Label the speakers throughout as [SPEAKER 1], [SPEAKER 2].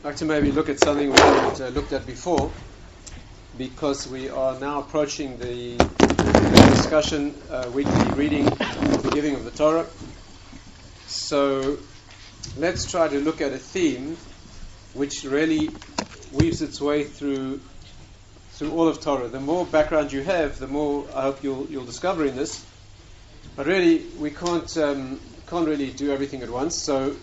[SPEAKER 1] I'd like to maybe look at something we haven't looked at before, because we are now approaching the discussion, weekly reading, the giving of the Torah. So let's try to look at a theme which really weaves its way through all of Torah. The more background you have, the more I hope you'll discover in this. But really, we can't really do everything at once. So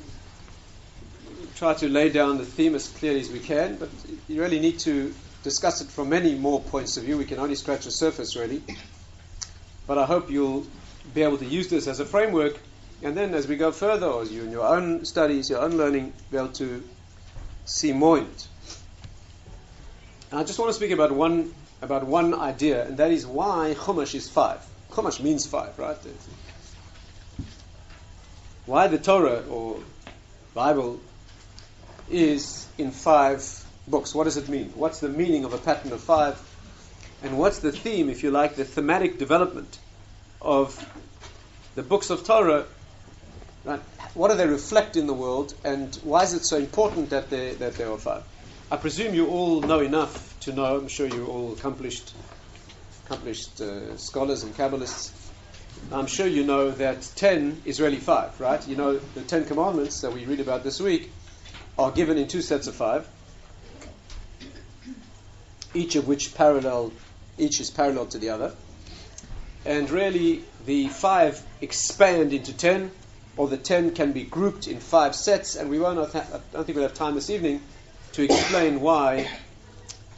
[SPEAKER 1] try to lay down the theme as clearly as we can. But you really need to discuss it from many more points of view. We can only scratch the surface, really. But I hope you'll be able to use this as a framework. And then as we go further, or you in your own studies, your own learning, be able to see more in it. And I just want to speak about one idea, and that is why Chumash is 5. Chumash means 5, right? Why the Torah or Bible is in 5 books. What does it mean? What's the meaning of a pattern of 5? And what's the theme, if you like, the thematic development of the books of Torah? Right? What do they reflect in the world, and why is it so important that there are 5? I presume you all know enough to know. I'm sure you're all accomplished scholars and Kabbalists. I'm sure you know that 10 is really 5, right? You know the 10 commandments that we read about this week are given in 2 sets of 5, each is parallel to the other, and really the 5 expand into 10, or the 10 can be grouped in 5 sets, and I don't think we'll have time this evening to explain why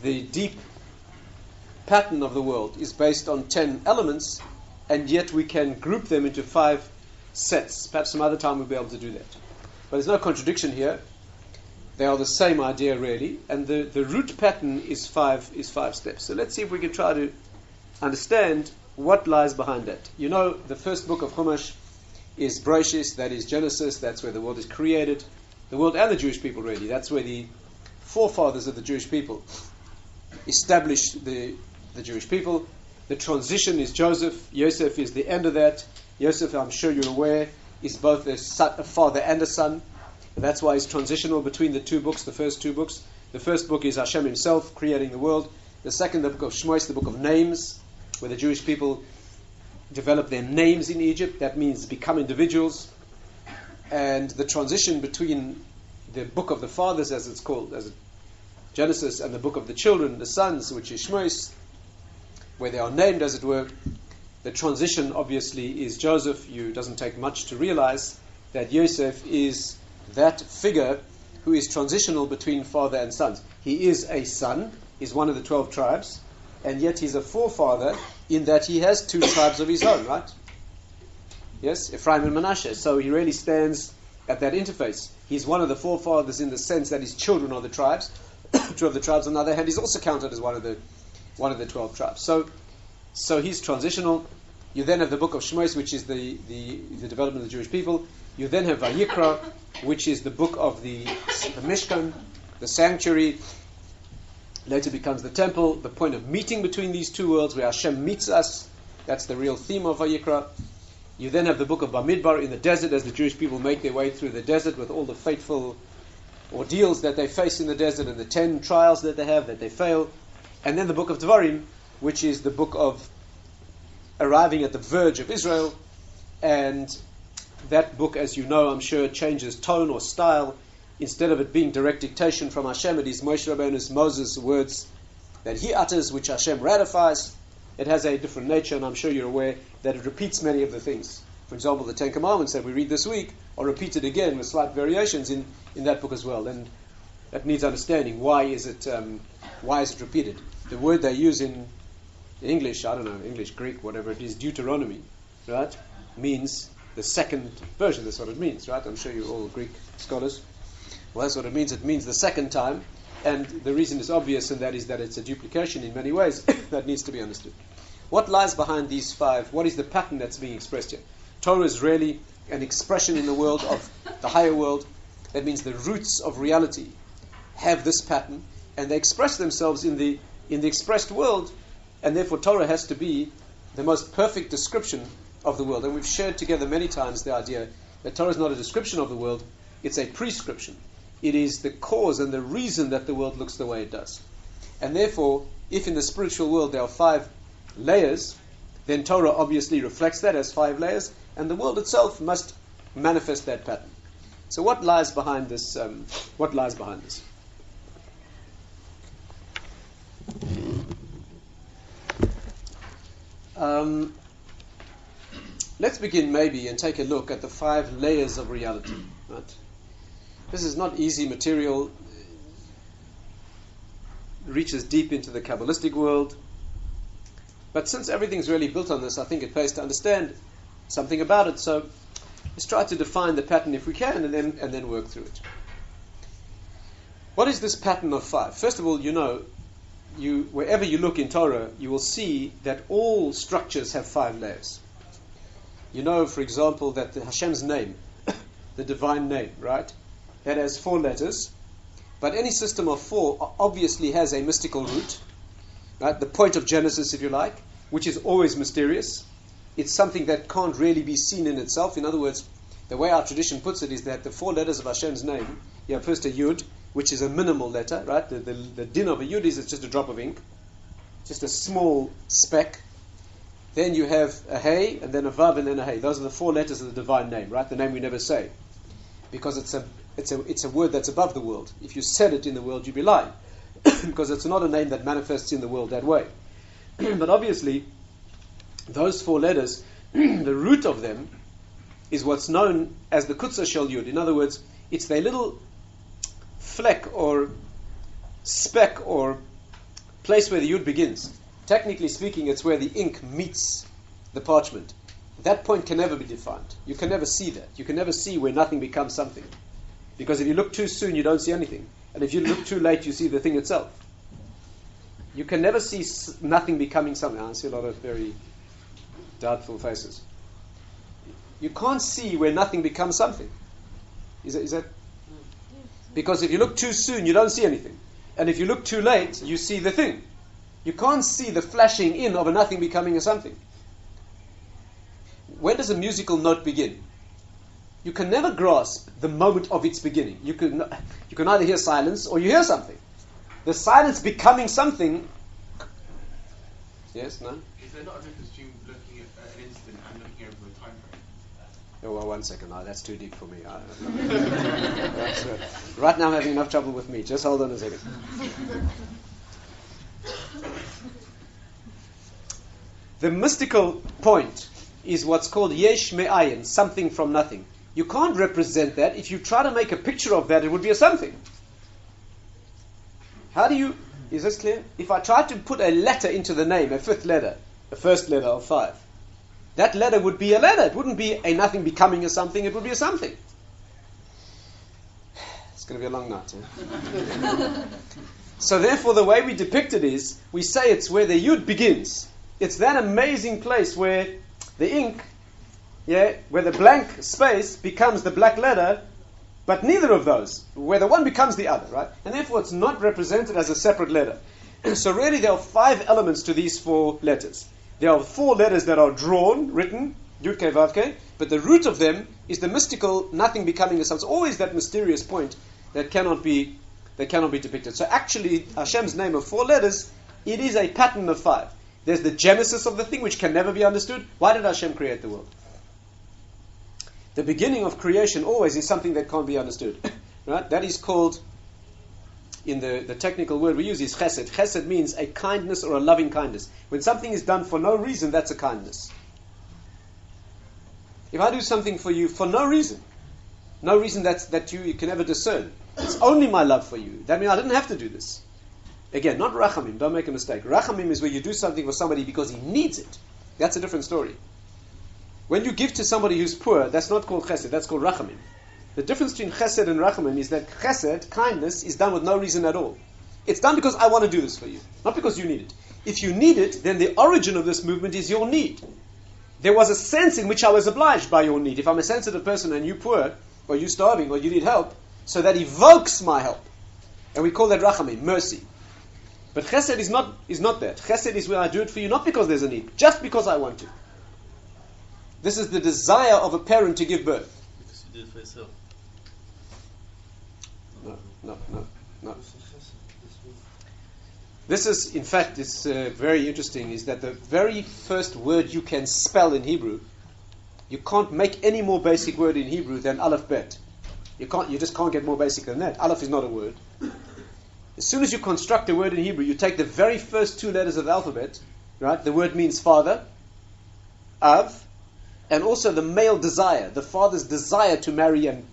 [SPEAKER 1] the deep pattern of the world is based on 10 elements, and yet we can group them into 5 sets. Perhaps some other time we'll be able to do that. But there's no contradiction here. They are the same idea, really, and the root pattern is 5 steps. So let's see if we can try to understand what lies behind that. You know, the first book of Chumash is Bereshis, that is Genesis. That's where the world is created. The world and the Jewish people, really. That's where the forefathers of the Jewish people established the Jewish people. The transition is Joseph. Yosef is the end of that. Yosef, I'm sure you're aware, is both a father and a son. That's why it's transitional between the 2 books, the first 2 books. The first book is Hashem himself creating the world. The second, the book of Shmois, the book of names, where the Jewish people develop their names in Egypt. That means become individuals. And the transition between the book of the fathers, as it's called, as Genesis, and the book of the children, the sons, which is Shmois, where they are named, as it were. The transition, obviously, is Joseph. It doesn't take much to realize that Yosef is that figure who is transitional between father and sons. He is a son, he's one of the 12 tribes, and yet he's a forefather in that he has 2 tribes of his own, right? Yes, Ephraim and Manasseh. So he really stands at that interface. He's one of the forefathers in the sense that his children are the tribes. 2 of the tribes. On the other hand, he's also counted as one of the 12 tribes. So he's transitional. You then have the book of Shmois, which is the development of the Jewish people. You then have Vayikra, which is the book of the Mishkan, the sanctuary. Later becomes the temple, the point of meeting between these 2 worlds, where Hashem meets us. That's the real theme of Vayikra. You then have the book of Bamidbar in the desert, as the Jewish people make their way through the desert with all the fateful ordeals that they face in the desert and the 10 trials that they have, that they fail. And then the book of Devarim, which is the book of arriving at the verge of Israel. And that book, as you know, I'm sure, changes tone or style. Instead of it being direct dictation from Hashem, it is Moshe Rabbeinu's, Moses' words that he utters, which Hashem ratifies. It has a different nature, and I'm sure you're aware that it repeats many of the things. For example, the 10 Commandments that we read this week are repeated again with slight variations in that book as well. And that needs understanding. Why is it repeated? The word they use in English, I don't know, English, Greek, whatever it is, Deuteronomy, right, means the second version. That's what it means, right? I'm sure you're all Greek scholars. Well, that's what it means. It means the second time. And the reason is obvious, and that is that it's a duplication in many ways that needs to be understood. What lies behind these 5? What is the pattern that's being expressed here? Torah is really an expression in the world of the higher world. That means the roots of reality have this pattern, and they express themselves in the expressed world, and therefore Torah has to be the most perfect description of the world. And we've shared together many times the idea that Torah is not a description of the world, it's a prescription. it is the cause and the reason that the world looks the way it does. And therefore, if in the spiritual world there are 5 layers, then Torah obviously reflects that as 5 layers, and the world itself must manifest that pattern. So what lies behind this? Let's begin maybe and take a look at the 5 layers of reality. Right? This is not easy material. It reaches deep into the Kabbalistic world. But since everything's really built on this, I think it pays to understand something about it. So let's try to define the pattern if we can, and then work through it. What is this pattern of 5? First of all, wherever you look in Torah, you will see that all structures have 5 layers. You know, for example, that the Hashem's name, the divine name, right? That has 4 letters. But any system of 4 obviously has a mystical root, right? The point of Genesis, if you like, which is always mysterious. It's something that can't really be seen in itself. In other words, the way our tradition puts it is that the 4 letters of Hashem's name, you have first a Yud, which is a minimal letter, right? The din of a Yud is it's just a drop of ink, just a small speck. Then you have a Hey, and then a Vav, and then a Hey. Those are the 4 letters of the divine name, right? The name we never say, because it's a word that's above the world. If you said it in the world, you'd be lying, because it's not a name that manifests in the world that way. But obviously, those 4 letters, the root of them is what's known as the Kutzah Shel Yud. In other words, it's their little fleck or speck or place where the Yud begins. Technically speaking, it's where the ink meets the parchment. That point can never be defined. You can never see that. You can never see where nothing becomes something. Because if you look too soon, you don't see anything. And if you look too late, you see the thing itself. You can never see nothing becoming something. I see a lot of very doubtful faces. You can't see where nothing becomes something. Is that? Because if you look too soon, you don't see anything. And if you look too late, you see the thing. You can't see the flashing in of a nothing becoming a something. When does a musical note begin? You can never grasp the moment of its beginning. You can either hear silence or you hear something. The silence becoming something. Yes, no?
[SPEAKER 2] Is there not a difference between looking at an instant and looking over a time frame?
[SPEAKER 1] Oh, well, 1 second. No, that's too deep for me. Right now I'm having enough trouble with me. Just hold on a second. The mystical point is what's called yesh me'ayin, something from nothing. You can't represent that. If you try to make a picture of that, it would be a something. How do you... Is this clear? If I try to put a letter into the name, a 5th letter, the first letter of 5, that letter would be a letter. It wouldn't be a nothing becoming a something. It would be a something. It's going to be a long night. Eh? So therefore, the way we depict it is, we say it's where the Yud begins. It's that amazing place where the ink, where the blank space becomes the black letter, but neither of those, where the one becomes the other, right? And therefore, it's not represented as a separate letter. So really, there are 5 elements to these 4 letters. There are 4 letters that are drawn, written, Yud Kei Vav Kei, but the root of them is the mystical nothing becoming a something. It's always that mysterious point that cannot be depicted. So actually, Hashem's name of 4 letters, it is a pattern of 5. There's the genesis of the thing, which can never be understood. Why did Hashem create the world? The beginning of creation always is something that can't be understood. Right? That is called, in the technical word we use is chesed. Chesed means a kindness or a loving kindness. When something is done for no reason, that's a kindness. If I do something for you for no reason that you can ever discern, it's only my love for you. That means I didn't have to do this. Again, not rachamim, don't make a mistake. Rachamim is where you do something for somebody because he needs it. That's a different story. When you give to somebody who's poor, that's not called chesed, that's called rachamim. The difference between chesed and rachamim is that chesed, kindness, is done with no reason at all. It's done because I want to do this for you, not because you need it. If you need it, then the origin of this movement is your need. There was a sense in which I was obliged by your need. If I'm a sensitive person and you're poor, or you're starving, or you need help, so that evokes my help. And we call that rachamim, mercy. But chesed is not that. Chesed is where I do it for you, not because there's a need, just because I want to. This is the desire of a parent to give birth.
[SPEAKER 3] Because you do it for yourself.
[SPEAKER 1] No. no. This is, in fact, it's very interesting, is that the very first word you can spell in Hebrew, you can't make any more basic word in Hebrew than Aleph Bet. You just can't get more basic than that. Aleph is not a word. As soon as you construct a word in Hebrew, you take the very first two letters of the alphabet, right? The word means father, Av, and also the male desire, the father's desire to marry and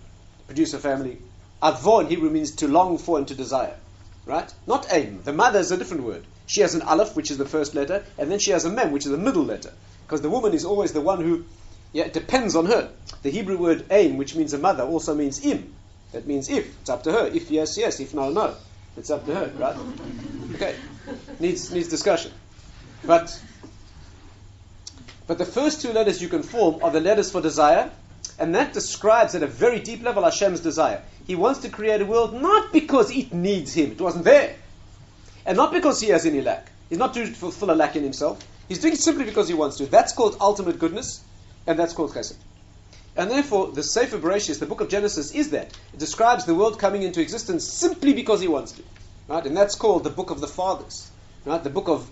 [SPEAKER 1] produce a family. Avo in Hebrew means to long for and to desire. Right? Not aim. The mother is a different word. She has an aleph, which is the first letter, and then she has a mem, which is the middle letter. Because the woman is always the one who, it depends on her. The Hebrew word aim, which means a mother, also means im. That means if. It's up to her. If yes, yes. If no, no. It's up to her, right? Okay. Needs discussion. But the first two letters you can form are the letters for desire, and that describes at a very deep level Hashem's desire. He wants to create a world not because it needs him. It wasn't there. And not because he has any lack. He's not doing it to fulfill a lack in himself. He's doing it simply because he wants to. That's called ultimate goodness, and that's called chesed. And therefore, the Sefer Bereshis, the book of Genesis, is that. It describes the world coming into existence simply because he wants to. Right? And that's called the book of the fathers. Right? The book of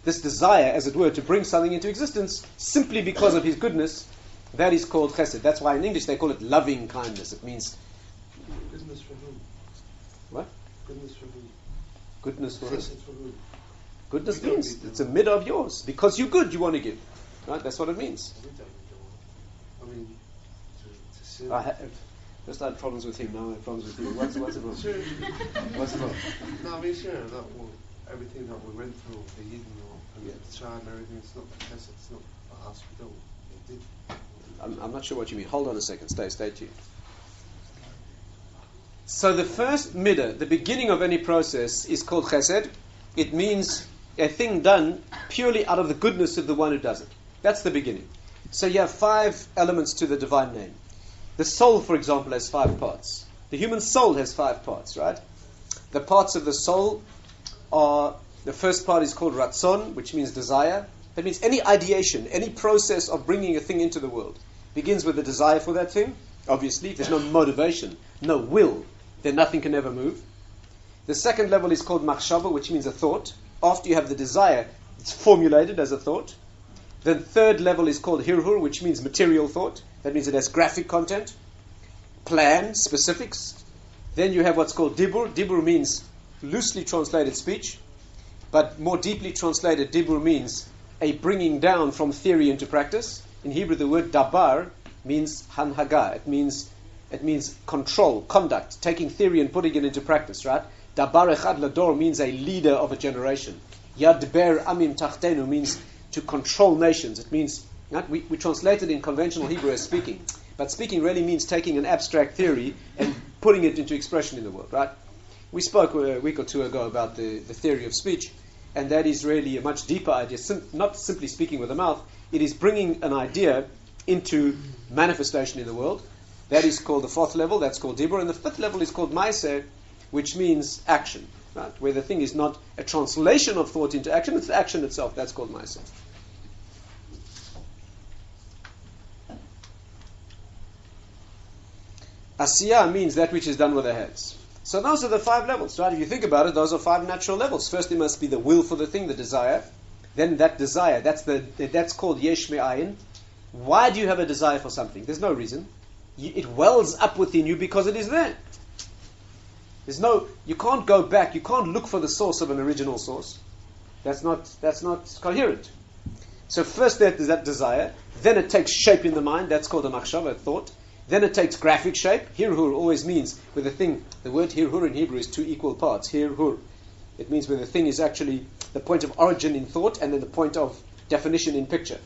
[SPEAKER 1] this desire, as it were, to bring something into existence simply because of his goodness. That is called chesed. That's why in English they call it loving kindness. It means...
[SPEAKER 3] Goodness for whom?
[SPEAKER 1] What?
[SPEAKER 3] Goodness for whom?
[SPEAKER 1] Goodness for whom?
[SPEAKER 3] Chesed for whom?
[SPEAKER 1] Goodness means it's a midah of yours. Because you're good, you want to give. Right? That's what it means.
[SPEAKER 3] I mean, to sin.
[SPEAKER 1] Just had problems with him, now I have problems with you. What's the problem?
[SPEAKER 3] Sure.
[SPEAKER 1] What's the problem?
[SPEAKER 3] No, I mean, sure. Everything that we went through, the Yidden and the child and everything, it's not chesed. It's not for us. We don't. They did.
[SPEAKER 1] I'm not sure what you mean. Hold on a second. Stay tuned. So the first midah, the beginning of any process, is called chesed. It means a thing done purely out of the goodness of the one who does it. That's the beginning. So you have 5 elements to the divine name. The soul, for example, has 5 parts. The human soul has 5 parts, right? The parts of the soul are, the first part is called ratzon, which means desire. That means any ideation, any process of bringing a thing into the world begins with a desire for that thing. Obviously, if there's no motivation, no will, then nothing can ever move. The second level is called machshava, which means a thought. After you have the desire, it's formulated as a thought. The third level is called hirhur, which means material thought. That means it has graphic content, plan, specifics. Then you have what's called dibur. Dibur means loosely translated speech, but more deeply translated, dibur means a bringing down from theory into practice. In Hebrew, the word dabar means hanhaga. It means control, conduct, taking theory and putting it into practice, right? Dabar echad lador means a leader of a generation. Yad ber amim tachtenu means to control nations. It means, right? We translate it in conventional Hebrew as speaking, but speaking really means taking an abstract theory and putting it into expression in the world, right? We spoke a week or two ago about the theory of speech, and that is really a much deeper idea, not simply speaking with the mouth. It is bringing an idea into manifestation in the world. That is called the 4th level, that's called dibur, and the 5th level is called ma'aseh, which means action, right? Where the thing is not a translation of thought into action, it's the action itself, that's called ma'aseh. Asiyah means that which is done with the hands. So those are the 5 levels, right? If you think about it, those are 5 natural levels. First, there must be the will for the thing, the desire. Then that desire, that's called yesh me'ayin. Why do you have a desire for something? There's no reason. It wells up within you because it is there. You can't go back. You can't look for the source of an original source. That's not coherent. So first there's that desire. Then it takes shape in the mind. That's called a machshava, a thought. Then it takes graphic shape. Hirhur always means where the thing. The word hirhur in Hebrew is 2 equal parts. Hirhur. It means where the thing is actually the point of origin in thought and then the point of definition in picture.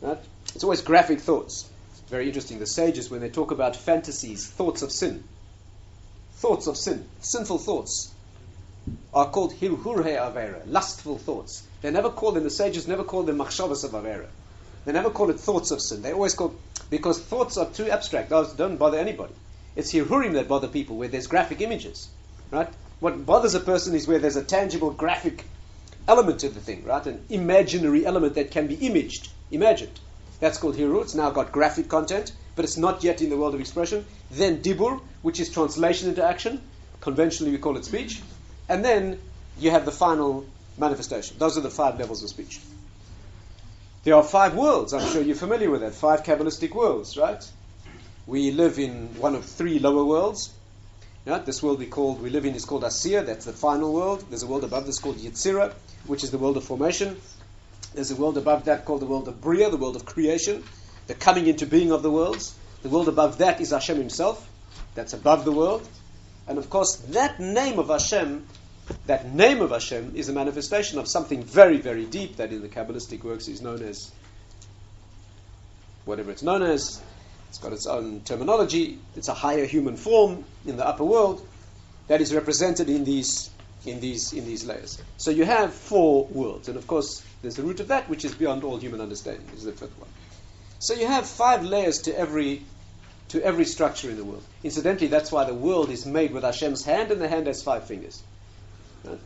[SPEAKER 1] Right? It's always graphic thoughts. It's very interesting. The sages, when they talk about fantasies, thoughts of sin, sinful thoughts, are called hirhur avera, lustful thoughts. The sages never call them machshavas of avera. They never call it thoughts of sin. They always call, because thoughts are too abstract. Those don't bother anybody. It's hirhurim that bother people, where there's graphic images, right? What bothers a person is where there's a tangible graphic element to the thing, right? An imaginary element that can be imagined. That's called hirur. It's now got graphic content, but it's not yet in the world of expression. Then dibur, which is translation into action. Conventionally, we call it speech. And then you have the final manifestation. Those are the 5 levels of speech. There are 5 worlds. I'm sure you're familiar with that. 5 Kabbalistic worlds, right? We live in one of 3 lower worlds. Yeah, this world we live in is called Asiya. That's the final world. There's a world above this called Yetzirah, which is the world of formation. There's a world above that called the world of Bria, the world of creation, the coming into being of the worlds. The world above that is Hashem himself. That's above the world. And of course, that name of Hashem is a manifestation of something very, very deep that in the Kabbalistic works is known as whatever it's known as. It's got its own terminology. It's a higher human form in the upper world that is represented in these layers. So you have 4 worlds, and of course there's the root of that which is beyond all human understanding. Is the 5th one. So you have 5 layers to every structure in the world. Incidentally, that's why the world is made with Hashem's hand, and the hand has 5 fingers. Right?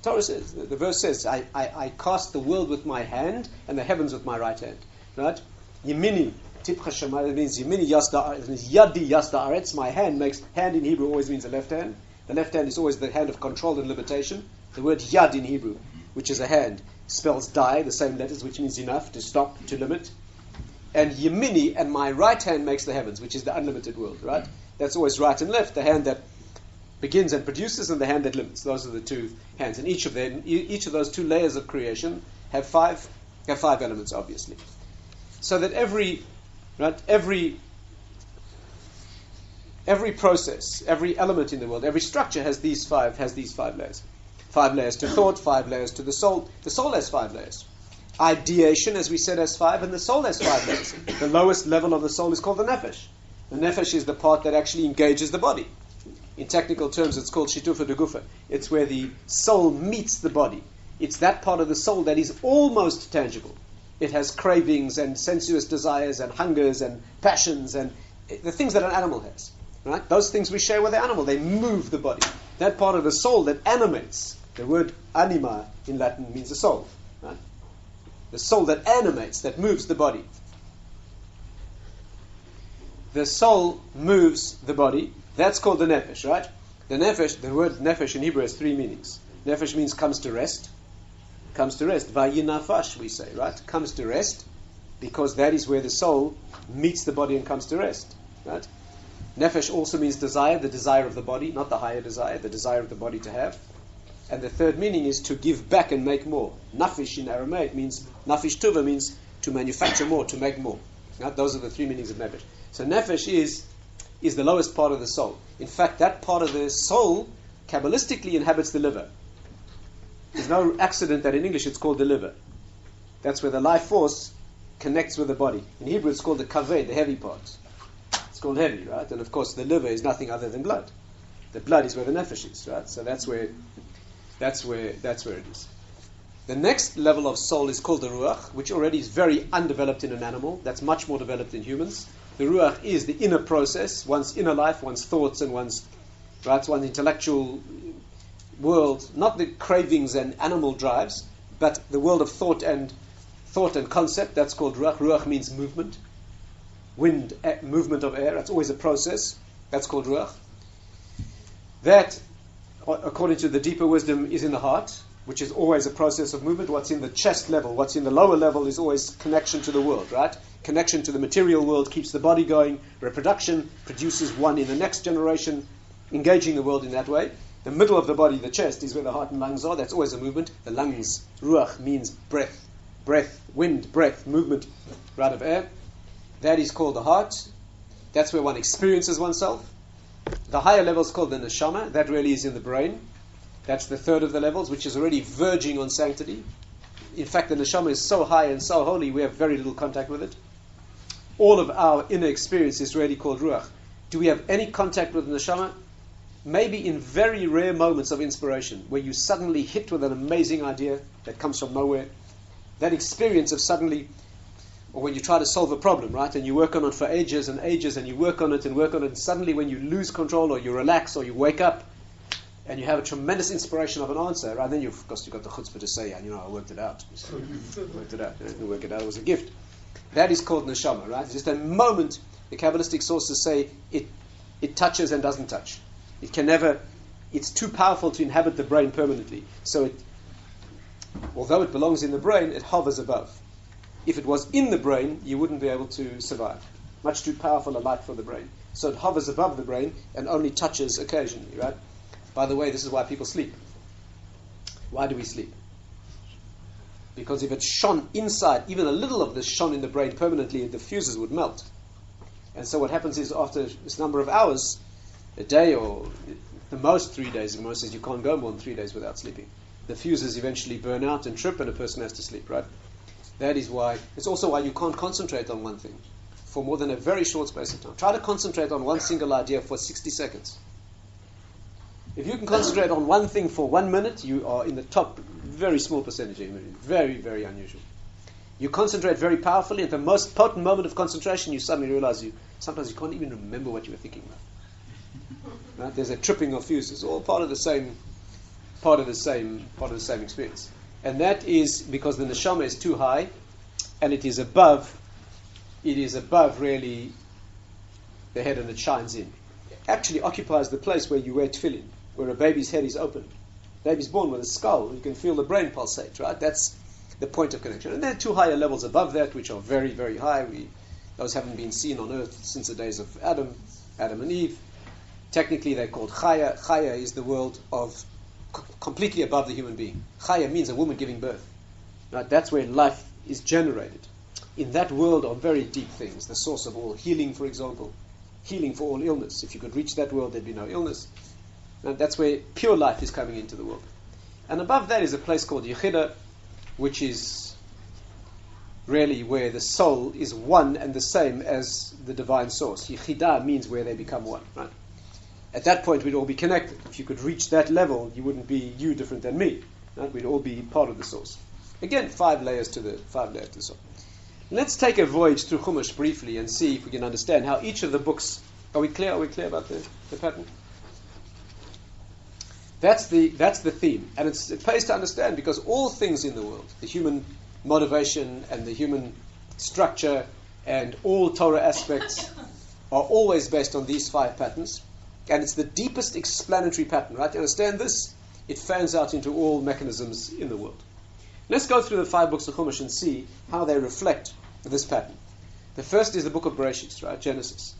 [SPEAKER 1] Torah says, the verse says, I cast the world with my hand and the heavens with my right hand. Right? Yemini, Tipcha Shemai, means Yemini Yasda, it means Yadi Yasda Aretz. My hand in Hebrew always means the left hand. The left hand is always the hand of control and limitation. The word Yad in Hebrew, which is a hand, spells die, the same letters, which means enough, to stop, to limit. And Yemini, and my right hand makes the heavens, which is the unlimited world, right? That's always right and left, the hand that begins and produces and the hand that limits. Those are the 2 hands. And each of those 2 layers of creation have 5 elements, obviously. So that every process, every element in the world, every structure has these 5 layers. 5 layers to thought, 5 layers to the soul. The soul has 5 layers. Ideation, as we said, has 5, and the soul has 5 layers. The lowest level of the soul is called the nefesh. The nefesh is the part that actually engages the body. In technical terms, it's called shitufa de gufa. It's where the soul meets the body. It's that part of the soul that is almost tangible. It has cravings and sensuous desires and hungers and passions and the things that an animal has. Right? Those things we share with the animal. They move the body. That part of the soul that animates. The word anima in Latin means the soul. Right? The soul that animates, that moves the body. The soul moves the body. That's called the nefesh, right? The nefesh, the word nefesh in Hebrew has 3 meanings. Nefesh means comes to rest. Comes to rest. Vayinafash, we say, right? Comes to rest, because that is where the soul meets the body and comes to rest, right? Nefesh also means desire, the desire of the body, not the higher desire, the desire of the body to have. And the 3rd meaning is to give back and make more. Nafish in Aramaic means, nafish tuva means to manufacture more, to make more. Right? Those are the 3 meanings of nefesh. So nefesh is the lowest part of the soul. In fact, that part of the soul Kabbalistically inhabits the liver. There's no accident that in English it's called the liver. That's where the life force connects with the body. In Hebrew it's called the kaved, the heavy part. It's called heavy, right? And of course the liver is nothing other than blood. The blood is where the nefesh is, right? So that's where it is. The next level of soul is called the ruach, which already is very undeveloped in an animal. That's much more developed in humans. The ruach is the inner process, one's inner life, one's thoughts and one's intellectual world, not the cravings and animal drives, but the world of thought and concept. That's called ruach. Ruach means movement, movement of air. That's always a process. That's called ruach. That, according to the deeper wisdom, is in the heart, which is always a process of movement. What's in the chest level, what's in the lower level is always connection to the world, right? Connection to the material world keeps the body going. Reproduction produces one in the next generation, engaging the world in that way. The middle of the body, the chest, is where the heart and lungs are. That's always a movement. The lungs, ruach, means breath, wind, breath, movement, right, of air. That is called the heart. That's where one experiences oneself. The higher level is called the neshama. That really is in the brain. That's the 3rd of the levels, which is already verging on sanctity. In fact, the neshama is so high and so holy, we have very little contact with it. All of our inner experience is really called ruach. Do we have any contact with the neshama? Maybe in very rare moments of inspiration, where you suddenly hit with an amazing idea that comes from nowhere. That experience of suddenly, or when you try to solve a problem, right, and you work on it for ages and ages, and you work on it, and suddenly when you lose control, or you relax, or you wake up, and you have a tremendous inspiration of an answer, right, then of course you've got the chutzpah to say, I worked it out. Worked it out. I didn't work it out, it was a gift. That is called neshama, right? It's just a moment, the Kabbalistic sources say, it touches and doesn't touch. It can never it's too powerful to inhabit the brain permanently. So although it belongs in the brain, it hovers above. If it was in the brain, you wouldn't be able to survive. Much too powerful a light for the brain. So it hovers above the brain and only touches occasionally, right? By the way, this is why people sleep. Why do we sleep? Because if it shone inside, even a little of this shone in the brain permanently, the fuses would melt. And so what happens is after this number of hours, a day or the most 3 days, in most cases you can't go more than 3 days without sleeping. The fuses eventually burn out and trip and a person has to sleep, right? That is why, it's also why you can't concentrate on one thing for more than a very short space of time. Try to concentrate on one single idea for 60 seconds. If you can concentrate on one thing for 1 minute, you are in the top, very small percentage of human. Very, very unusual. You concentrate very powerfully. At the most potent moment of concentration, you suddenly realize sometimes you can't even remember what you were thinking about. Right? There's a tripping of fuses, all part of the same experience. And that is because the neshama is too high, and it is above really the head, and it shines in. It actually occupies the place where you wear tefillin, where a baby's head is open. Baby's born with a skull. You can feel the brain pulsate, right? That's the point of connection. And there are two higher levels above that, which are very, very high. Those haven't been seen on earth since the days of Adam and Eve. Technically, they're called Chaya. Chaya is the world of completely above the human being. Chaya means a woman giving birth. Right? That's where life is generated. In that world are very deep things. The source of all healing, for example. Healing for all illness. If you could reach that world, there'd be no illness. And that's where pure life is coming into the world. And above that is a place called Yechida, which is really where the soul is one and the same as the divine source. Yechida means where they become one. Right? At that point, we'd all be connected. If you could reach that level, you wouldn't be you different than me. Right? We'd all be part of the source. Again, 5 layers to the soul. Let's take a voyage through Chumash briefly and see if we can understand how each of the books. Are we clear? Are we clear about the pattern? That's the theme, and it pays to understand because all things in the world, the human motivation and the human structure, and all Torah aspects are always based on these 5 patterns, and it's the deepest explanatory pattern. Right? To understand this, it fans out into all mechanisms in the world. Let's go through the 5 books of Chumash and see how they reflect this pattern. The first is the book of Bereshit, right? Genesis.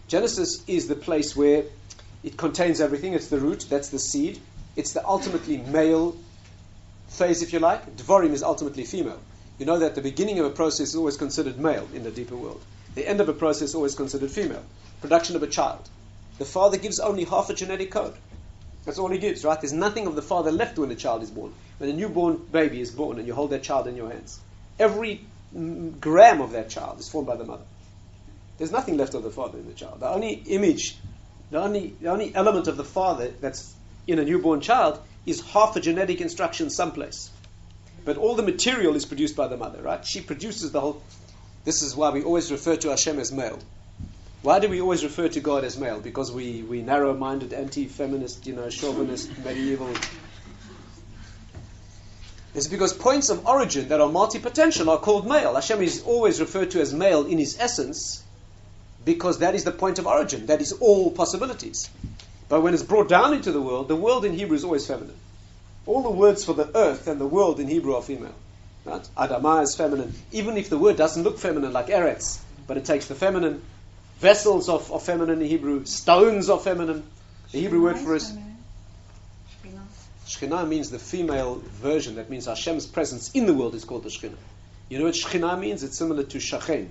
[SPEAKER 1] Genesis is the place where it contains everything. It's the root, that's the seed. It's the ultimately male phase, if you like. Dvorim is ultimately female. You know that the beginning of a process is always considered male in the deeper world. The end of a process is always considered female. Production of a child. The father gives only half a genetic code. That's all he gives, right? There's nothing of the father left when a child is born. When a newborn baby is born and you hold that child in your hands, every gram of that child is formed by the mother. There's nothing left of the father in the child. The only image, the only element of the father that's in a newborn child is half a genetic instruction someplace. But all the material is produced by the mother, right? She produces the whole. This is why we always refer to Hashem as male. Why do we always refer to God as male? Because we narrow-minded, anti-feminist, chauvinist, medieval. It's because points of origin that are multi-potential are called male. Hashem is always referred to as male in his essence because that is the point of origin. That is all possibilities. But when it's brought down into the world in Hebrew is always feminine. All the words for the earth and the world in Hebrew are female. Right? Adamah is feminine. Even if the word doesn't look feminine like Eretz, but it takes the feminine. Vessels are feminine in Hebrew. Stones are feminine. The Hebrew word for us. Shekhinah means the female version. That means Hashem's presence in the world is called the Shekhinah. You know what Shekhinah means? It's similar to Shachen.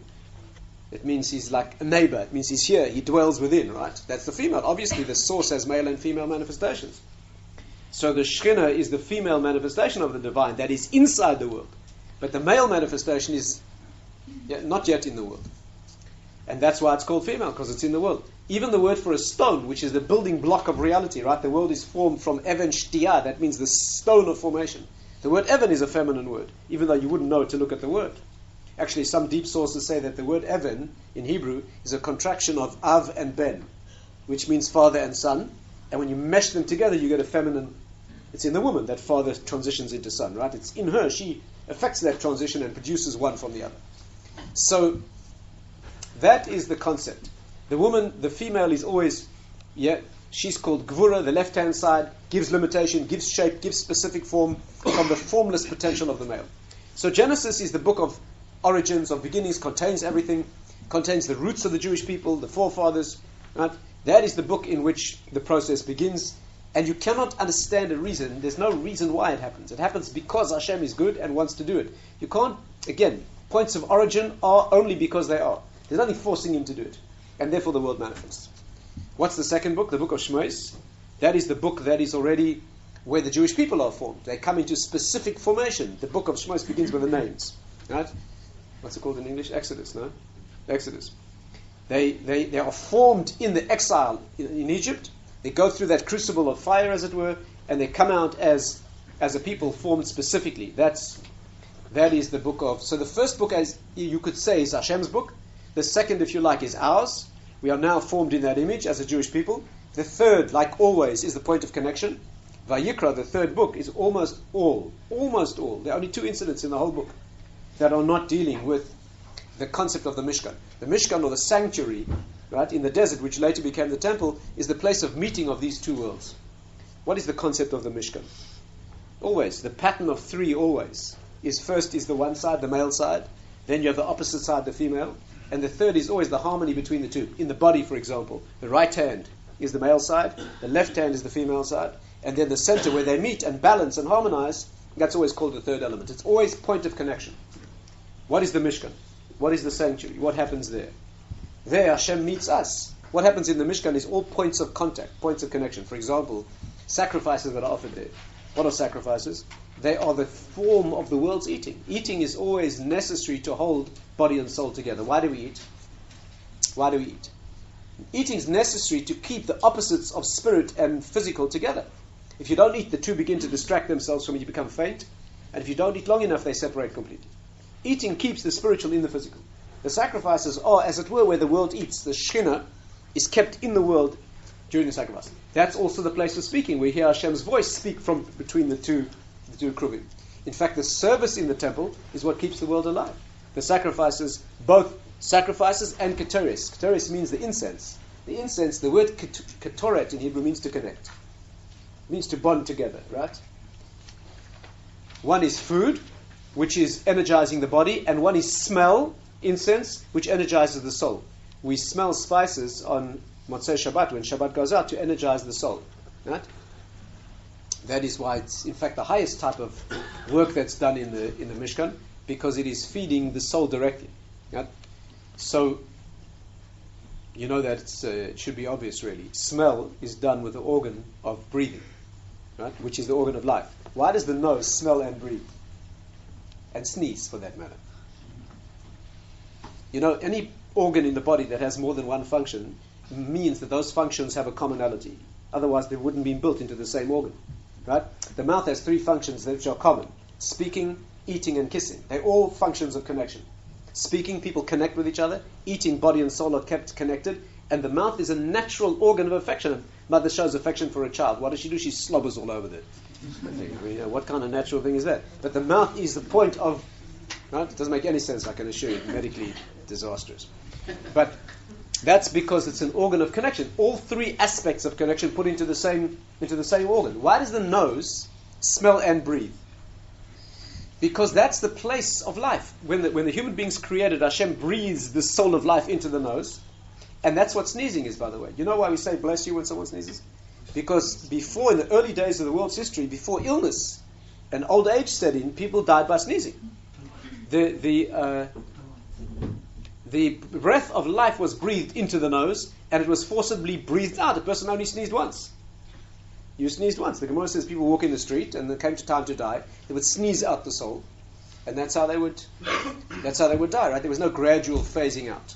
[SPEAKER 1] It means he's like a neighbor. It means he's here. He dwells within, right? That's the female. Obviously, the source has male and female manifestations. So the Shekhinah is the female manifestation of the divine that is inside the world. But the male manifestation is not yet in the world. And that's why it's called female, because it's in the world. Even the word for a stone, which is the building block of reality, right? The world is formed from Even Shtiyah. That means the stone of formation. The word Even is a feminine word, even though you wouldn't know to look at the word. Actually, some deep sources say that the word Even in Hebrew is a contraction of Av and Ben, which means father and son. And when you mesh them together, you get a feminine. It's in the woman that father transitions into son, right? It's in her. She affects that transition and produces one from the other. So that is the concept. The woman, the female is always, She's called Gvura, the left-hand side, gives limitation, gives shape, gives specific form from the formless potential of the male. So Genesis is the book of origins, of beginnings, contains everything, contains the roots of the Jewish people, the forefathers. Right? That is the book in which the process begins. And you cannot understand a reason. There's no reason why it happens. It happens because Hashem is good and wants to do it. You can't, again, points of origin are only because they are. There's nothing forcing him to do it. And therefore the world manifests. What's the second book? The book of Shmos. That is the book that is already where the Jewish people are formed. They come into specific formation. The book of Shmos begins with the names. Right? What's it called in English? Exodus, no? Exodus. They are formed in the exile in Egypt. They go through that crucible of fire, as it were, and they come out as a people formed specifically. That is the book of... So the first book, as you could say, is Hashem's book. The second, if you like, is ours. We are now formed in that image as a Jewish people. The third, like always, is the point of connection. Vayikra, the third book, is almost all. There are only 2 incidents in the whole book that are not dealing with the concept of the Mishkan. The Mishkan, or the sanctuary, right, in the desert, which later became the temple, is the place of meeting of these 2 worlds. What is the concept of the Mishkan? Always, the pattern of 3 always is first is the one side, the male side, then you have the opposite side, the female, and the third is always the harmony between the 2. In the body, for example, the right hand is the male side, the left hand is the female side, and then the center where they meet and balance and harmonize, that's always called the third element. It's always point of connection. What is the Mishkan? What is the sanctuary? What happens there? There Hashem meets us. What happens in the Mishkan is all points of contact, points of connection. For example, sacrifices that are offered there. What are sacrifices? They are the form of the world's eating. Eating is always necessary to hold body and soul together. Why do we eat? Why do we eat? Eating is necessary to keep the opposites of spirit and physical together. If you don't eat, the 2 begin to distract themselves from you, become faint. And if you don't eat long enough, they separate completely. Eating keeps the spiritual in the physical. The sacrifices are, as it were, where the world eats. The Shekhinah is kept in the world during the sacrifice. That's also the place of speaking. We hear Hashem's voice speak from between the two kruvim. In fact, the service in the temple is what keeps the world alive. The sacrifices, both sacrifices and ketoris. Ketoris means the incense. The incense, the word ketoret in Hebrew means to connect. It means to bond together, right? One is food, which is energizing the body, and one is smell, incense, which energizes the soul. We smell spices on Motzei Shabbat, when Shabbat goes out, to energize the soul. Right? That is why it's, in fact, the highest type of work that's done in the Mishkan, because it is feeding the soul directly. Right? So, you know that it should be obvious, really. Smell is done with the organ of breathing, right? Which is the organ of life. Why does the nose smell and breathe? And sneeze, for that matter. You know, any organ in the body that has more than one function means that those functions have a commonality. Otherwise, they wouldn't be built into the same organ. Right? The mouth has 3 functions which are common. Speaking, eating, and kissing. They're all functions of connection. Speaking, people connect with each other. Eating, body and soul are kept connected. And the mouth is a natural organ of affection. Mother shows affection for a child. What does she do? She slobbers all over there. What kind of natural thing is that? But the mouth is the point of... Right? It doesn't make any sense, I can assure you. Medically disastrous. But that's because it's an organ of connection. All 3 aspects of connection put into the same organ. Why does the nose smell and breathe? Because that's the place of life. When the human being's created, Hashem breathes the soul of life into the nose. And that's what sneezing is, by the way. You know why we say bless you when someone sneezes? Because before, in the early days of the world's history, before illness and old age set in, people died by sneezing. The breath of life was breathed into the nose, and it was forcibly breathed out. A person only sneezed once. You sneezed once. The Gemara says people walk in the street, and there came to time to die. They would sneeze out the soul, and that's how they would die. Right? There was no gradual phasing out.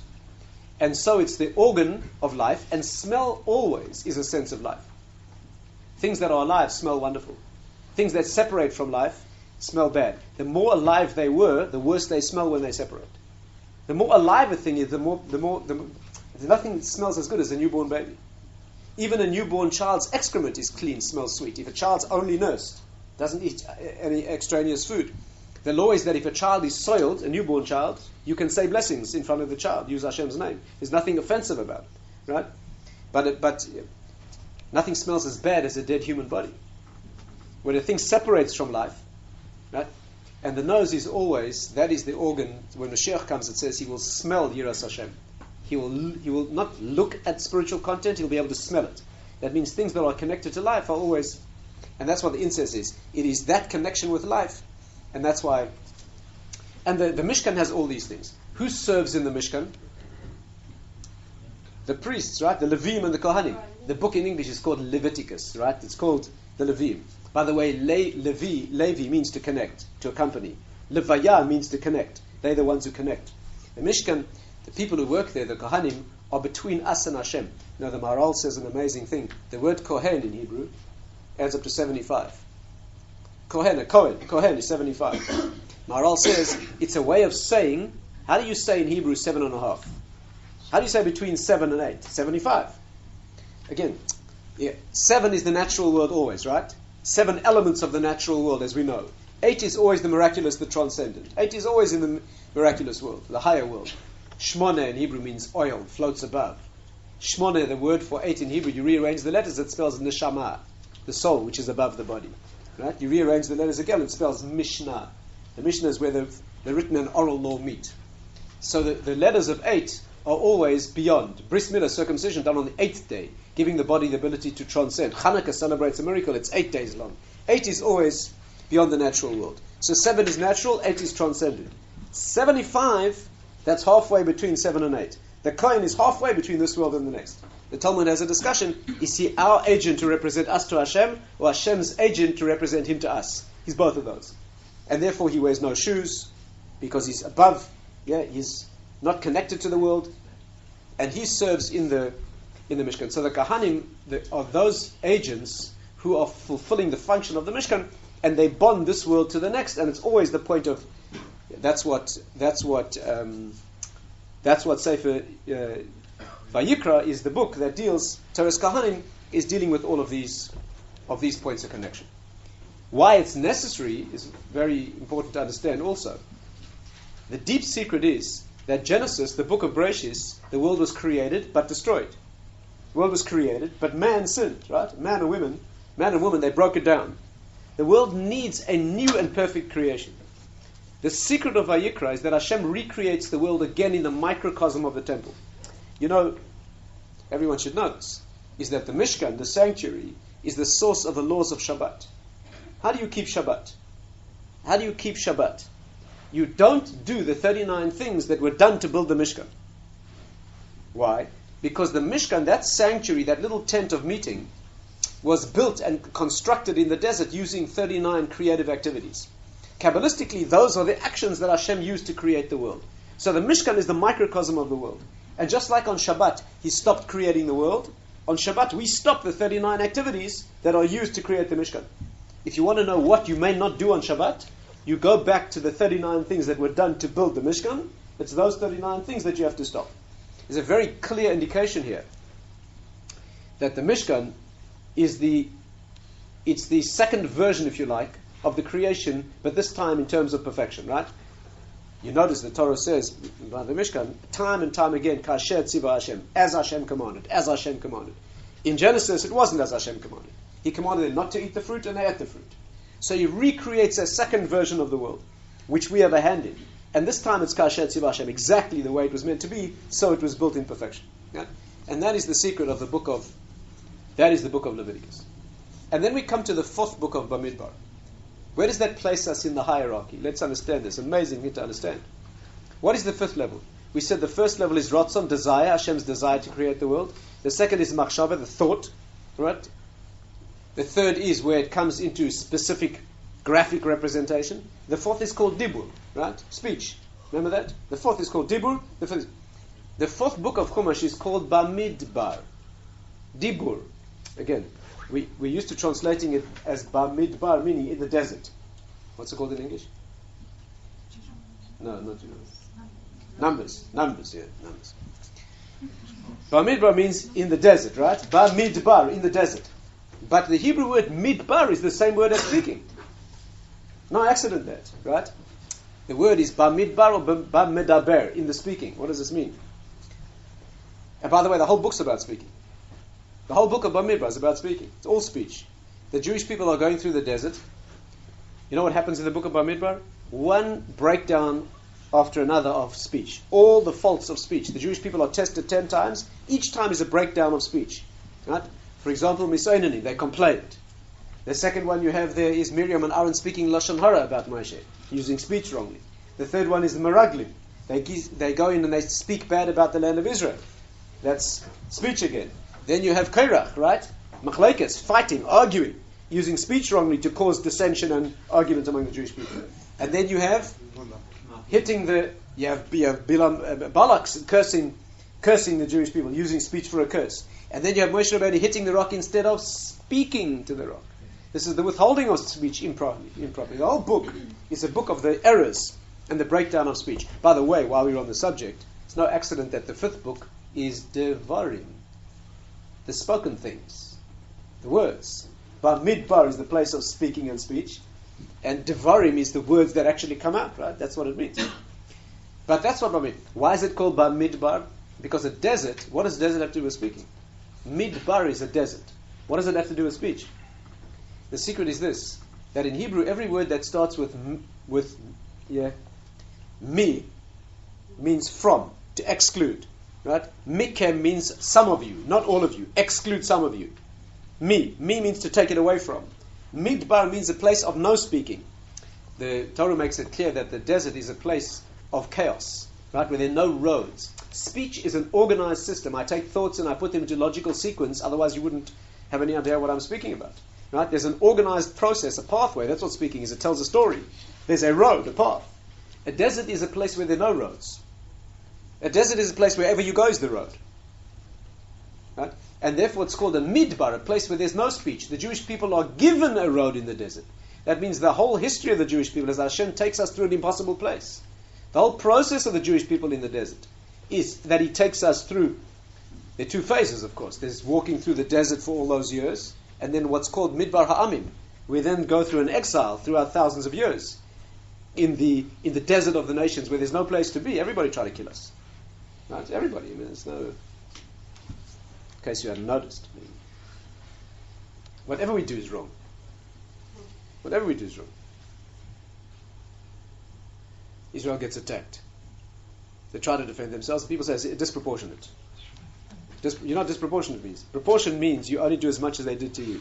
[SPEAKER 1] And so it's the organ of life, and smell always is a sense of life. Things that are alive smell wonderful. Things that separate from life smell bad. The more alive they were, the worse they smell when they separate. The more alive a thing is, nothing smells as good as a newborn baby. Even a newborn child's excrement is clean, smells sweet. If a child's only nursed, doesn't eat any extraneous food, the law is that if a child is soiled, a newborn child, you can say blessings in front of the child, use Hashem's name. There's nothing offensive about it, right? But Nothing smells as bad as a dead human body. When a thing separates from life, right? And the nose is always, that is the organ, when Mashiach comes, it says he will smell Yiras Hashem. He will not look at spiritual content, he'll be able to smell it. That means things that are connected to life are always, and that's what the incense is. It is that connection with life. And that's why, and the Mishkan has all these things. Who serves in the Mishkan? The priests, right? The Levim and the Kohanim. The book in English is called Leviticus, right? It's called the Levim. By the way, Levi means to connect, to accompany. Levaya means to connect. They're the ones who connect. The Mishkan, the people who work there, the Kohanim, are between us and Hashem. Now the Maharal says an amazing thing. The word Kohen in Hebrew adds up to 75. Kohen is 75. Maharal says it's a way of saying, how do you say in Hebrew 7.5? How do you say between 7 and 8? 75. Again, 7 is the natural world always, right? 7 elements of the natural world, as we know. 8 is always the miraculous, the transcendent. 8 is always in the miraculous world, the higher world. Shmone in Hebrew means oil, floats above. Shmone, the word for 8 in Hebrew, you rearrange the letters, it spells neshama, the soul, which is above the body. Right? You rearrange the letters again, it spells Mishnah. The Mishnah is where the written and oral law meet. So the letters of 8 are always beyond. Bris Milah, circumcision, done on the 8th day, giving the body the ability to transcend. Hanukkah celebrates a miracle, it's 8 days long. 8 is always beyond the natural world. So 7 is natural, 8 is transcendent. 75, that's halfway between 7 and 8. The Kohen is halfway between this world and the next. The Talmud has a discussion, is he our agent to represent us to Hashem, or Hashem's agent to represent him to us? He's both of those. And therefore he wears no shoes, because he's above, he's not connected to the world, and he serves in the Mishkan. So the Kohanim are those agents who are fulfilling the function of the Mishkan, and they bond this world to the next, and it's always the point of, that's what Sefer Vayikra is, the book that deals, Teres Kohanim is dealing with all of these points of connection. Why it's necessary is very important to understand also. The deep secret is that Genesis, the book of Bereshis, the world was created but destroyed. The world was created, but man sinned, right? Man and woman, they broke it down. The world needs a new and perfect creation. The secret of Vayikra is that Hashem recreates the world again in the microcosm of the temple. You know, everyone should know this, is that the Mishkan, the sanctuary, is the source of the laws of Shabbat. How do you keep Shabbat? You don't do the 39 things that were done to build the Mishkan. Why? Because the Mishkan, that sanctuary, that little tent of meeting, was built and constructed in the desert using 39 creative activities. Kabbalistically, those are the actions that Hashem used to create the world. So the Mishkan is the microcosm of the world. And just like on Shabbat, he stopped creating the world, on Shabbat we stop the 39 activities that are used to create the Mishkan. If you want to know what you may not do on Shabbat, you go back to the 39 things that were done to build the Mishkan. It's those 39 things that you have to stop. There's a very clear indication here that the Mishkan is the second version, if you like, of the creation, but this time in terms of perfection, right? You notice the Torah says about the Mishkan, time and time again, Kasher Tziva Hashem, as Hashem commanded. In Genesis, it wasn't as Hashem commanded. He commanded them not to eat the fruit, and they ate the fruit. So he recreates a second version of the world, which we have a hand in. And this time it's Kasher Tziva Hashem, exactly the way it was meant to be, so it was built in perfection. Yeah? And that is the secret of the book of Leviticus. And then we come to the 4th book of Bamidbar. Where does that place us in the hierarchy? Let's understand this. Amazing thing to understand. What is the 5th level? We said the first level is Ratzon, desire, Hashem's desire to create the world. The second is Machshava, the thought. Right? The third is where it comes into specific graphic representation. The 4th is called Dibur, right? Speech. Remember that? The 4th is called Dibur. The 4th book of Chumash is called Bamidbar. Dibur. Again, we're used to translating it as Bamidbar, meaning in the desert. What's it called in English? No, not Numbers. Numbers. Bamidbar means in the desert, right? Bamidbar, in the desert. But the Hebrew word midbar is the same word as speaking. No accident there, right? The word is bamidbar or bammedaber, in the speaking. What does this mean? And by the way, the whole book's about speaking. The whole book of Bamidbar is about speaking. It's all speech. The Jewish people are going through the desert. You know what happens in the book of Bamidbar? One breakdown after another of speech. All the faults of speech. The Jewish people are tested 10 times. Each time is a breakdown of speech. Right? For example, Misoinani, they complained. The second one you have there is Miriam and Aaron speaking Lashon Hara about Moshe, using speech wrongly. The third one is the Meraglim. They go in and they speak bad about the land of Israel. That's speech again. Then you have Korach, right? Machlekes, fighting, arguing, using speech wrongly to cause dissension and argument among the Jewish people. And then you have hitting the, you have Bilam, Balak's cursing the Jewish people, using speech for a curse. And then you have Moshe Rabbeinu hitting the rock instead of speaking to the rock. This is the withholding of speech improperly. The whole book is a book of the errors and the breakdown of speech. By the way, while we're on the subject, it's no accident that the fifth book is Devarim, the spoken things, the words. Bamidbar is the place of speaking and speech, and Devarim is the words that actually come out, right? That's what it means. But that's what Bamidbar. Why is it called Bamidbar? Because a desert, what does desert have to do with speaking? Midbar is a desert. What does it have to do with speech? The secret is this, that in Hebrew, every word that starts with mi means from, to exclude. Right? Mikem means some of you, not all of you. Exclude some of you. Mi means to take it away from. Midbar means a place of no speaking. The Torah makes it clear that the desert is a place of chaos, right, where there are no roads. Speech is an organized system. I take thoughts and I put them into logical sequence, otherwise you wouldn't have any idea what I'm speaking about. Right? There's an organized process, a pathway. That's what speaking is. It tells a story. There's a road, a path. A desert is a place where there are no roads. A desert is a place wherever you go is the road. Right? And therefore it's called a midbar, a place where there's no speech. The Jewish people are given a road in the desert. That means the whole history of the Jewish people is Hashem takes us through an impossible place. The whole process of the Jewish people in the desert is that He takes us through. There are two phases, of course. There's walking through the desert for all those years, and then what's called Midbar Ha'amim. We then go through an exile throughout thousands of years in the desert of the nations where there's no place to be. Everybody try to kill us. Right? Everybody. I mean, there's no... In case you hadn't noticed. Whatever we do is wrong. Whatever we do is wrong. Israel gets attacked. They try to defend themselves. People say it's disproportionate. You know what disproportionate means? Proportion means you only do as much as they did to you.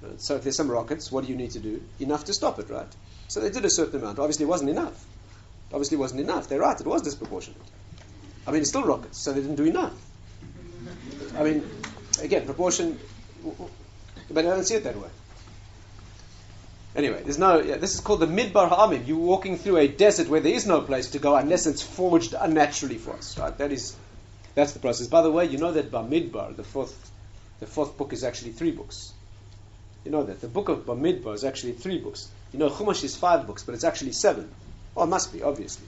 [SPEAKER 1] Right? So if there's some rockets, what do you need to do? Enough to stop it, right? So they did a certain amount. Obviously it wasn't enough. They're right, it was disproportionate. I mean, it's still rockets, so they didn't do enough. I mean, again, proportion, but I don't see it that way. Anyway, this is called the Midbar Ha'amim. You're walking through a desert where there is no place to go unless it's forged unnaturally for us, right? That's the process. By the way, you know that Bamidbar, the fourth book, is actually 3 books. You know that. The book of Bamidbar is actually 3 books. You know, Chumash is 5 books, but it's actually 7. Well, it must be, obviously.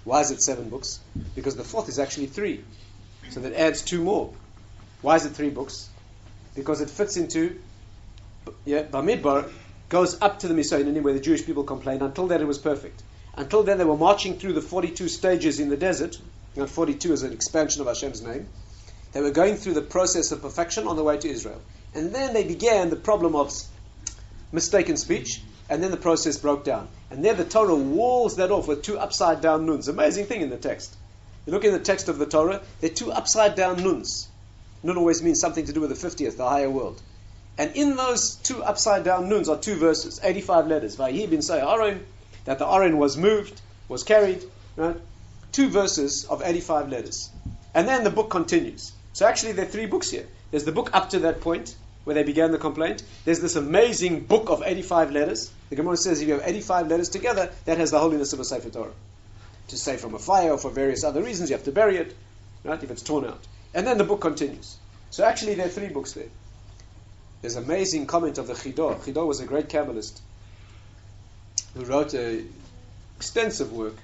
[SPEAKER 1] Why is it 7 books? Because the 4th is actually 3. So that adds 2 more. Why is it 3 books? Because it fits into, Bamidbar goes up to the Misoinani where the Jewish people complained. Until then it was perfect. Until then they were marching through the 42 stages in the desert. 42 is an expansion of Hashem's name. They were going through the process of perfection on the way to Israel. And then they began the problem of mistaken speech, and then the process broke down. And then the Torah walls that off with 2 upside down nuns. Amazing thing in the text. You look in the text of the Torah, there are 2 upside down nuns. Nun always means something to do with the 50th, the higher world. And in those 2 upside down nuns are 2 verses, 85 letters. Vayi bin say Aaron, that the Aaron was moved, was carried, right? 2 verses of 85 letters. And then the book continues. So actually there are 3 books here. There's the book up to that point, where they began the complaint. There's this amazing book of 85 letters. The Gemara says if you have 85 letters together, that has the holiness of a Sefer Torah. To save from a fire or for various other reasons, you have to bury it, right, if it's torn out. And then the book continues. So actually there are 3 books there. There's an amazing comment of the Chidor. Chidor was a great Kabbalist who wrote an extensive work.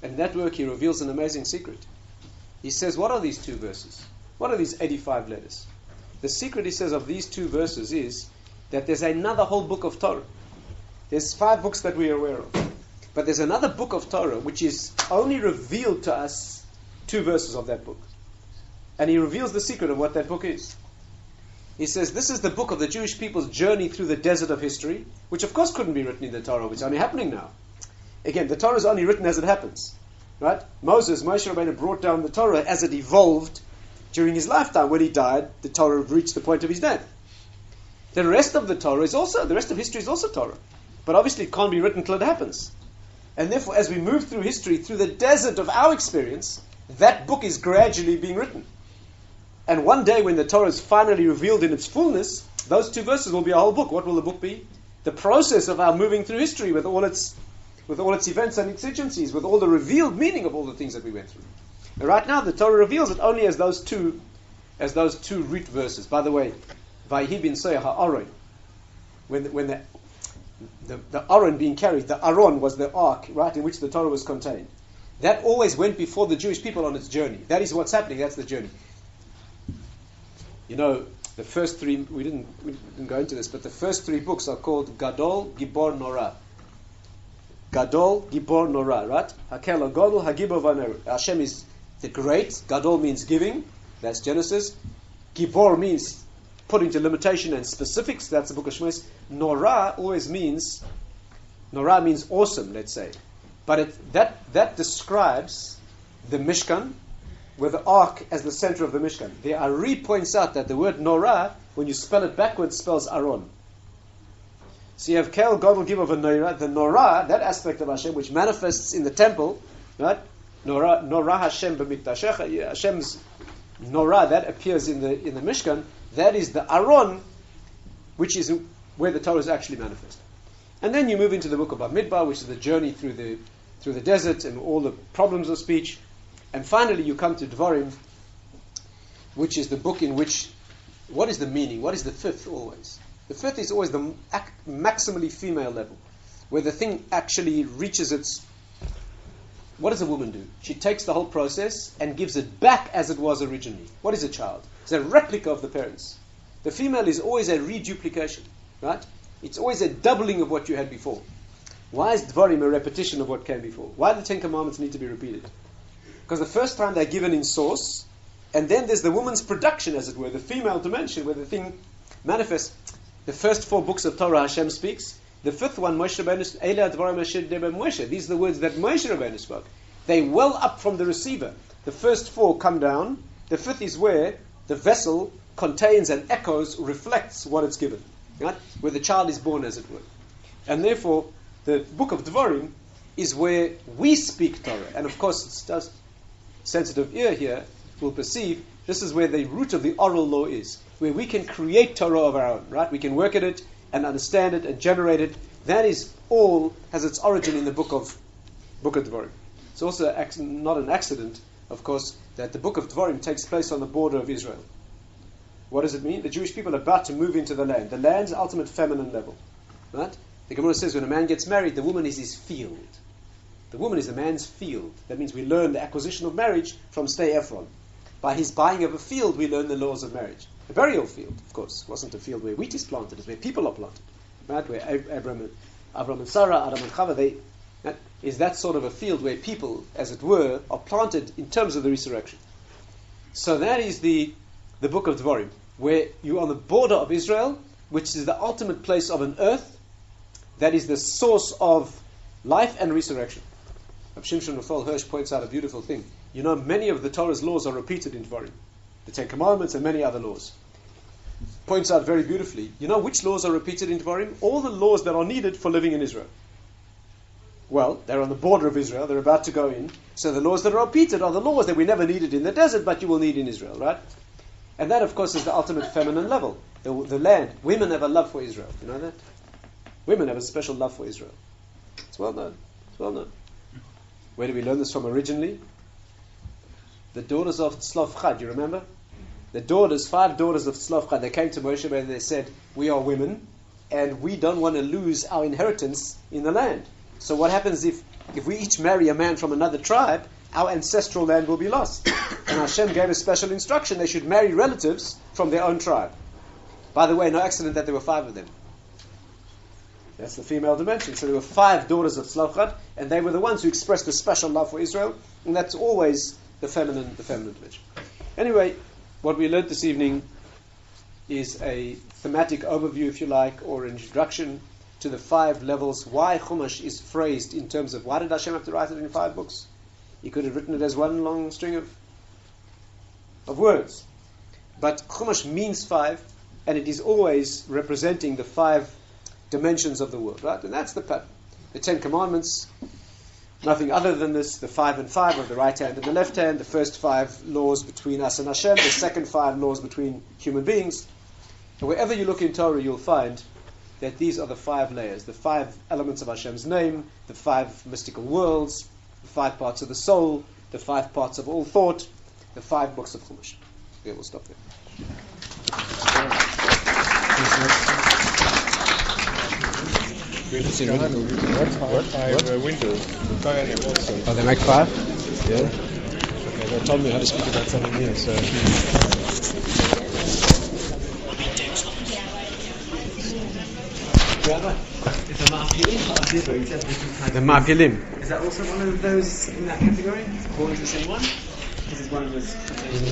[SPEAKER 1] And in that work he reveals an amazing secret. He says, what are these 2 verses? What are these 85 letters? The secret, he says, of these 2 verses is that there's another whole book of Torah. There's 5 books that we are aware of. But there's another book of Torah which is only revealed to us 2 verses of that book. And he reveals the secret of what that book is. He says, this is the book of the Jewish people's journey through the desert of history, which of course couldn't be written in the Torah, which is only happening now. Again, the Torah is only written as it happens. Right? Moshe Rabbeinu brought down the Torah as it evolved during his lifetime. When he died, the Torah reached the point of his death. The rest of the rest of history is also Torah. But obviously it can't be written till it happens. And therefore, as we move through history, through the desert of our experience, that book is gradually being written. And one day when the Torah is finally revealed in its fullness, those 2 verses will be a whole book. What will the book be? The process of our moving through history with all its events and exigencies, with all the revealed meaning of all the things that we went through. And right now, the Torah reveals it only as those two root verses. By the way, Vayhi bin Soyah ha'aron, when the Aron being carried, the Aron was the ark, right, in which the Torah was contained. That always went before the Jewish people on its journey. That is what's happening. That's the journey. You know, the first 3, we didn't go into this, but the first 3 books are called Gadol, Gibor, Norah. Gadol, Gibor, Norah, right? Hakel, Gadol, Hagibor, Vanor. Hashem is the great. Gadol means giving. That's Genesis. Gibor means put into limitation and specifics. That's the book of Shmos. Norah means awesome, let's say. But that describes the Mishkan, with the ark as the center of the Mishkan. The Ari points out that the word Norah, when you spell it backwards, spells Aron. So you have Kel, Gadol, Gibor, V'Norah. The Norah, that aspect of Hashem, which manifests in the temple, right? Norah Hashem b'mikdashecha. Hashem's Norah, that appears in the Mishkan. That is the Aron, which is where the Torah is actually manifest. And then you move into the book of Bamidbar, which is the journey through the desert and all the problems of speech. And finally, you come to Dvarim, which is the book in which, what is the meaning? What is the 5th always? The 5th is always the maximally female level, where the thing actually reaches its... What does a woman do? She takes the whole process and gives it back as it was originally. What is a child? It's a replica of the parents. The female is always a reduplication, right? It's always a doubling of what you had before. Why is Dvarim a repetition of what came before? Why do the 10 Commandments need to be repeated? Because the first time they're given in source, and then there's the woman's production, as it were, the female dimension, where the thing manifests. The first 4 books of Torah Hashem speaks. The 5th one, Moshe Rabbeinu, Eila Dvarim Asher Deber Moshe. These are the words that Moshe Rabbeinu spoke. They well up from the receiver. The first 4 come down. The 5th is where the vessel contains and echoes, reflects what it's given. Right? Where the child is born, as it were. And therefore, the book of Dvarim is where we speak Torah. And of course, it's just sensitive ear here will perceive this is where the root of the oral law is, where we can create Torah of our own, right? We can work at it and understand it and generate it. That is all has its origin in the book of Dvarim. It's also not an accident, of course, that the book of Dvarim takes place on the border of Israel. What does it mean? The Jewish people are about to move into the land. The land's ultimate feminine level, right? The Gemara says when a man gets married, the woman is his field. The woman is a man's field. That means we learn the acquisition of marriage from Stay Ephron. By his buying of a field, we learn the laws of marriage. A burial field, of course, wasn't a field where wheat is planted. It's where people are planted, right? Where Abram and Sarah, Adam and Chava, is that sort of a field where people, as it were, are planted in terms of the resurrection. So that is the book of Dvarim, where you're on the border of Israel, which is the ultimate place of an earth that is the source of life and resurrection. Shimshon Raphael Hirsch points out a beautiful thing. You know, many of the Torah's laws are repeated in Dvarim. The 10 Commandments and many other laws. Points out very beautifully. You know which laws are repeated in Dvarim? All the laws that are needed for living in Israel. Well, they're on the border of Israel. They're about to go in. So the laws that are repeated are the laws that we never needed in the desert, but you will need in Israel, right? And that, of course, is the ultimate feminine level. The land. Women have a love for Israel. You know that? Women have a special love for Israel. It's well known. It's well known. Where do we learn this from originally? The daughters of Tzlofchad, you remember? The daughters, 5 daughters of Tzlofchad, they came to Moshe and they said, we are women and we don't want to lose our inheritance in the land. So what happens if we each marry a man from another tribe, our ancestral land will be lost. And Hashem gave a special instruction, they should marry relatives from their own tribe. By the way, no accident that there were 5 of them. That's the female dimension. So there were 5 daughters of Tzlofchad, and they were the ones who expressed a special love for Israel, and that's always the feminine dimension. Anyway, what we learned this evening is a thematic overview, if you like, or an introduction to the 5 levels. Why Chumash is phrased in terms of why did Hashem have to write it in 5 books? He could have written it as one long string of words. But Chumash means 5, and it is always representing the 5 dimensions of the world, right? And that's the pattern. The 10 Commandments, nothing other than this, the 5 and 5 of the right hand and the left hand, the first 5 laws between us and Hashem, the second 5 laws between human beings. And wherever you look in Torah, you'll find that these are the 5 layers, the 5 elements of Hashem's name, the 5 mystical worlds, the 5 parts of the soul, the 5 parts of all thought, the 5 books of Chumash. Okay, we'll stop there.
[SPEAKER 4] What? 5 windows.
[SPEAKER 1] Oh, they make 5?
[SPEAKER 4] Yeah. Okay, they told me how to speak about something new, so...
[SPEAKER 1] The Ma'apilim.
[SPEAKER 2] Is that also one of those in that category? Born to the same one? This is one of those.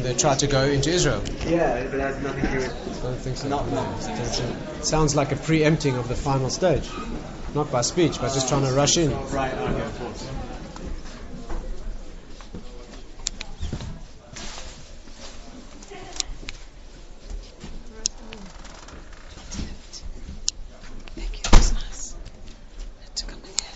[SPEAKER 1] They tried to go into Israel.
[SPEAKER 2] Yeah, but that has nothing to do with.
[SPEAKER 1] I don't think so.
[SPEAKER 2] Not
[SPEAKER 1] No. It sounds like a preempting of the final stage. Not by speech, but just trying to rush in.
[SPEAKER 2] Right, okay, of course.